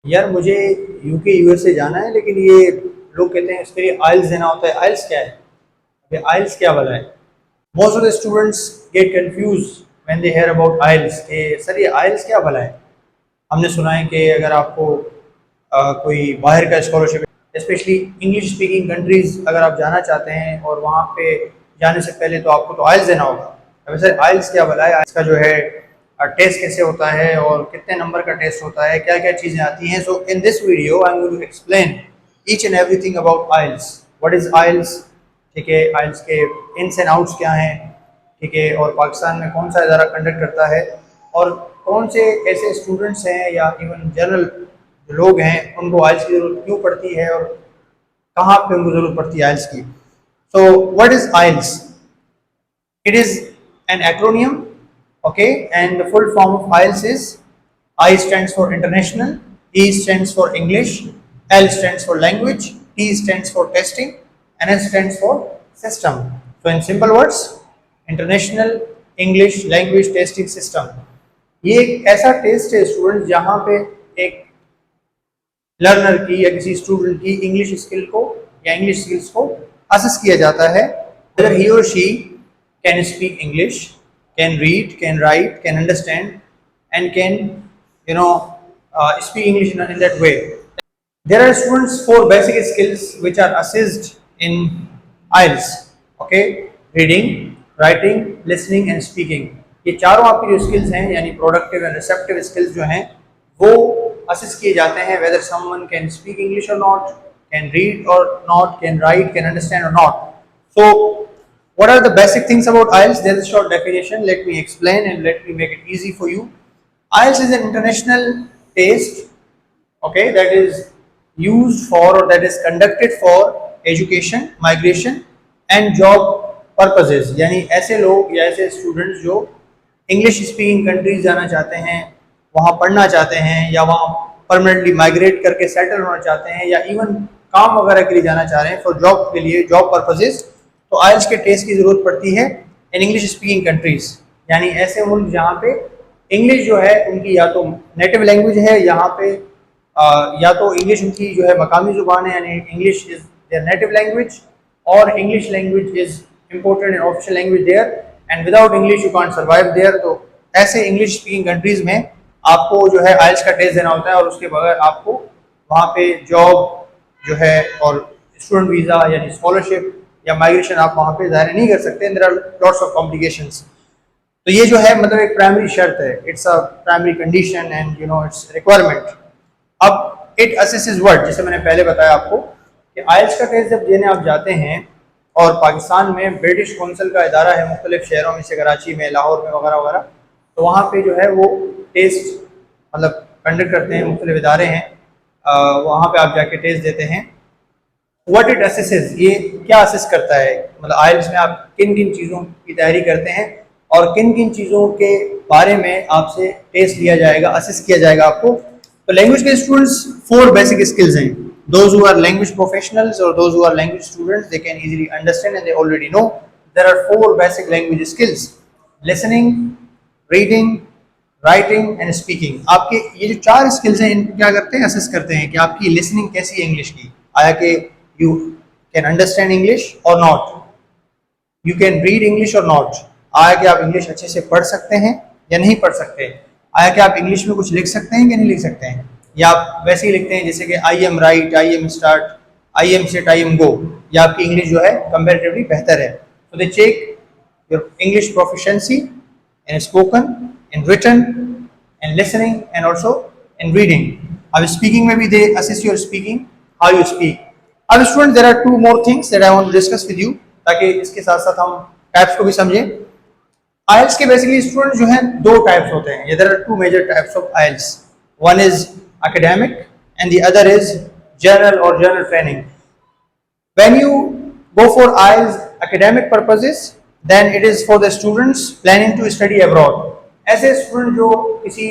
यार मुझे UK USA जाना है, लेकिन ये लोग कहते हैं इसके लिए आइल्स देना होता है। आइल्स क्या है? अबे आइल्स क्या वाला है? Most of the students get confuse when they hear about IELTS के सर ये आइल्स क्या वाला है। हमने सुना है कि अगर आपको कोई बाहर का scholarship, specially English speaking countries अगर आप जाना चाहते हैं और वहाँ पे जाने से पहले तो आपको तो आइल्स देना होगा। अब सर आइल्स क्या वाला है? आइल्स का जो है टेस्ट कैसे होता है और कितने नंबर का टेस्ट होता है, क्या क्या चीज़ें आती हैं। So in this video I am going to explain each and everything about IELTS. What is IELTS? ठीक है, आइल्स के इन्स एंड आउट्स क्या हैं, ठीक है, और पाकिस्तान में कौन सा इदारा कंडक्ट करता है और कौन से ऐसे स्टूडेंट्स हैं या इवन जनरल जो लोग हैं उनको आइल्स की ज़रूरत क्यों पड़ती है और कहाँ पे उनको ज़रूरत पड़ती है आइल्स की। So what is IELTS? It is an acronym, okay, and the full form of IELTS is: I stands for international, E stands for English, L stands for language, T stands for testing, and S stands for system. So in simple words, international English language testing system. ये एक ऐसा test है student जहाँ पे एक learner की या किसी स्टूडेंट की इंग्लिश स्किल को या इंग्लिश स्किल्स को असेस किया जाता है whether he or she can speak English, can read, can write, can understand, and can, speak English in that way. There are students 4 basic skills which are assessed in IELTS. Okay, reading, writing, listening, and speaking. ये चारों आपकी जो skills हैं यानी productive and receptive skills जो हैं वो assess किए जाते हैं whether someone can speak English or not, can read or not, can write, can understand or not. So what are the basic things about IELTS? There is a short definition. Let me explain and let me make it easy for you. IELTS is an international test, okay, that is used for or that is conducted for education, migration and job purposes. यानी ऐसे लोग या ऐसे students जो English speaking countries जाना चाहते हैं, वहाँ पढ़ना चाहते हैं या वहाँ परमानेंटली माइग्रेट करके सेटल होना चाहते हैं या इवन काम वगैरह के लिए जाना चाह रहे हैं फॉर जॉब के लिए, जॉब पर्पजेज, तो आइल्स के टेस्ट की ज़रूरत पड़ती है इन इंग्लिश स्पीकिंग कंट्रीज। यानी ऐसे मुल्क जहाँ पे इंग्लिश जो है उनकी या तो नेटिव लैंग्वेज है, यहाँ पे या तो इंग्लिश उनकी जो है मकामी ज़ुबान है यानी English is their native language और English language is important and official language there and without English you can't survive there. तो ऐसे इंग्लिश स्पीकिंग कंट्रीज में आपको जो है आइल्स का टेस्ट देना होता है और उसके बगैर आपको वहाँ पे जॉब जो है और स्टूडेंट वीज़ा यानी स्कॉलरशिप या माइग्रेशन आप वहाँ पे ज़ाहिर नहीं कर सकते। There are lots of complications. तो ये जो है मतलब एक प्राइमरी शर्त है, it's a primary condition and it's requirement. अब इट असेसेस व्हाट, जैसे मैंने पहले बताया आपको कि आइल्स का टेस्ट जब देने आप जाते हैं और पाकिस्तान में ब्रिटिश कौंसिल का इदारा है मुख्तलिफ शहरों में से, कराची में, लाहौर में वगैरह वगैरह, तो वहाँ पे जो है वो टेस्ट मतलब कंडक्ट करते हैं, मुख्तलिफ इदारे हैं, वहाँ पे आप जाके टेस्ट देते हैं। व्हाट इट असेसेस, ये क्या असेस करता है, मतलब आइल्स में आप किन किन चीज़ों की तैयारी करते हैं और किन किन चीज़ों के बारे में आपसे टेस्ट लिया जाएगा, असेस किया जाएगा आपको। तो लैंग्वेज के स्टूडेंट्स 4 बेसिक स्किल्स हैं। Those who are language professionals और those who are language students, they can easily understand and they already know there are 4 basic language skills: listening, reading, writing and speaking. आपके ये जो 4 skills हैं इनको क्या करते हैं, असेस करते हैं कि आपकी लिसनिंग कैसी है इंग्लिश की, आया कि you can understand English or not, you can read English or not, आया कि आप इंग्लिश अच्छे से पढ़ सकते हैं या नहीं पढ़ सकते, आया कि आप इंग्लिश में कुछ लिख सकते हैं कि नहीं लिख सकते हैं, या आप वैसे ही लिखते हैं जैसे कि I am write, I am start, I am set, I am go, या आपकी इंग्लिश जो है कंपैरेटिवली बेहतर है। तो they check your English proficiency in spoken, in written, in listening and also in reading. अब स्पीकिंग में भी they assess your speaking, how you speak. अब student there are 2 more things that I want to discuss with you, ताकि इसके साथ साथ हम types को भी समझें। आइल्स के बेसिकली स्टूडेंट जो हैं 2 टाइप्स होते हैं। There are 2 major types of IELTS, one is academic and the other is general और general training. When you go for IELTS academic purposes then it is for the students planning to study abroad. ऐसे student जो किसी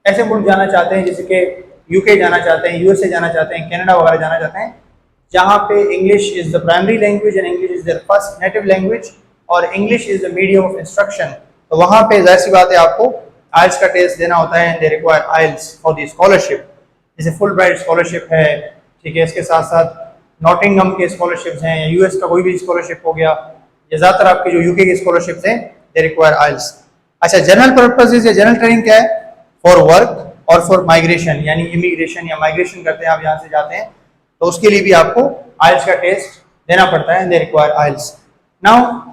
ऐसे मुल्क जाना चाहते हैं जैसे कि यूके जाना चाहते हैं, यूएसए जाना चाहते हैं, कनाडा वगैरह जाना चाहते हैं, जहाँ पे English is the primary language and English is their first native language और English is the medium of instruction, तो वहाँ पे जाहिर सी बात है आपको आइल्स का टेस्ट देना होता है and they require IELTS for the scholarship. जैसे फुल ब्राइट स्कॉलरशिप है, ठीक है, इसके साथ साथ नॉटिंगहम के स्कॉलरशिप्स हैं, या यूएस का कोई भी स्कॉलरशिप हो गया, या ज़्यादातर आपके जो यूके के स्कॉलरशिप्स हैं दे रिक्वायर आइल्स। अच्छा, जनरल पर्पसेज या जनरल ट्रेनिंग क्या है? फॉर वर्क और फॉर माइग्रेशन, यानी इमिग्रेशन या माइग्रेशन करते हैं आप यहाँ से जाते हैं तो उसके लिए भी आपको आइल्स का टेस्ट देना पड़ता है, they require IELTS. Now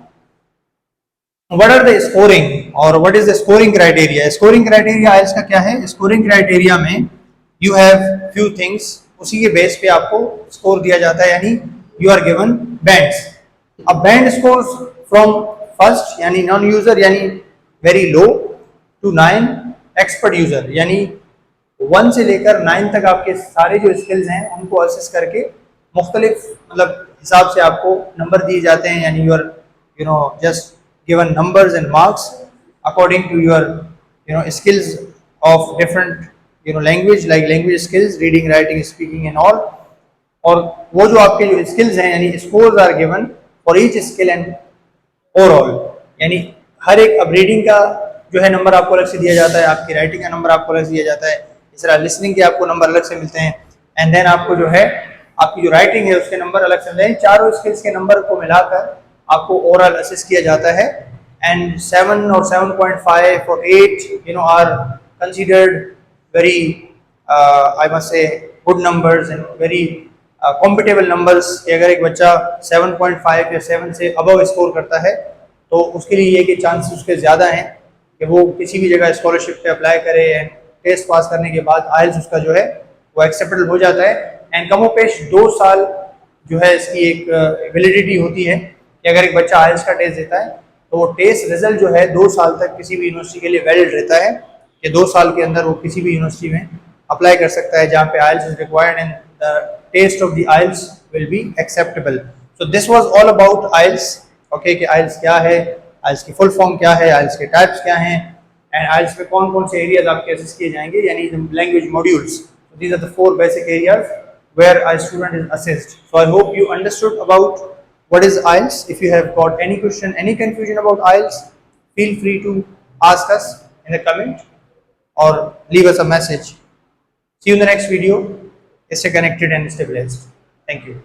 what are the scoring और what is the scoring criteria? Scoring criteria IELTS का क्या है? स्कोरिंग क्राइटेरिया में यू हैव फ्यू थिंग्स, उसी के बेस पे आपको स्कोर दिया जाता है, यानी यू आर गिवन बैंड्स। अब बैंड स्कोर्स फ्रॉम फर्स्ट यानी नॉन यूजर यानी very low to 9 expert user, यानी 1 से लेकर 9 तक आपके सारे जो स्किल्स हैं उनको असेस करके मुख्तलिफ मतलब हिसाब से आपको नंबर दिए जाते हैं, यानी you know just given numbers and marks according to your skills of different language, like language skills, reading, writing, speaking and all। और वो जो आपके जो स्किल्स हैं यानी scores are given for each skill and overall, यानी हर एक, अब रीडिंग का जो है नंबर आपको अलग से दिया जाता है, आपकी राइटिंग का नंबर आपको अलग से दिया जाता है, इस तरह लिसनिंग के आपको नंबर अलग से मिलते हैं, एंड देन आपको जो है आपकी जो राइटिंग है उसके नंबर अलग से मिलते हैं। चारों स्किल्स के नंबर को मिलाकर आपको ओवरऑल असेस किया जाता है, एंड 7 और 7.5 और 8 are considered very I must say good numbers and very compatible numbers. कि अगर एक बच्चा 7.5 या 7 से अबव स्कोर करता है तो उसके लिए ये कि चांसेस उसके ज़्यादा हैं कि वो किसी भी जगह स्कॉलरशिप पे अप्लाई करे, एंड टेस्ट पास करने के बाद आइल्स उसका जो है वो एक्सेप्टेबल हो जाता है। एंड कमोपेश 2 साल जो है इसकी एक वैलिडिटी होती है कि अगर एक बच्चा आइल्स का टेस्ट देता है तो वो टेस्ट रिजल्ट जो है 2 साल तक किसी भी यूनिवर्सिटी के लिए वैलिड रहता है, कि 2 साल के अंदर वो किसी भी यूनिवर्सिटी में अप्लाई कर सकता है जहाँ पे IELTS is required and the test of the IELTS will be acceptable. So this was all about IELTS. Okay, कि आइल्स क्या है, आइल्स की फुल फॉर्म क्या है, आइल्स के टाइप्स क्या हैं, एंड आइल्स में कौन कौन से एरियाज आपके असेस किए जाएंगे, यानी language modules. These are the 4 basic areas where a student is assessed. So I hope you understood about what is IELTS. If you have got any question, any confusion about IELTS, feel free to ask us in the comment or leave us a message. See you in the next video. Stay connected and stay blessed. Thank you.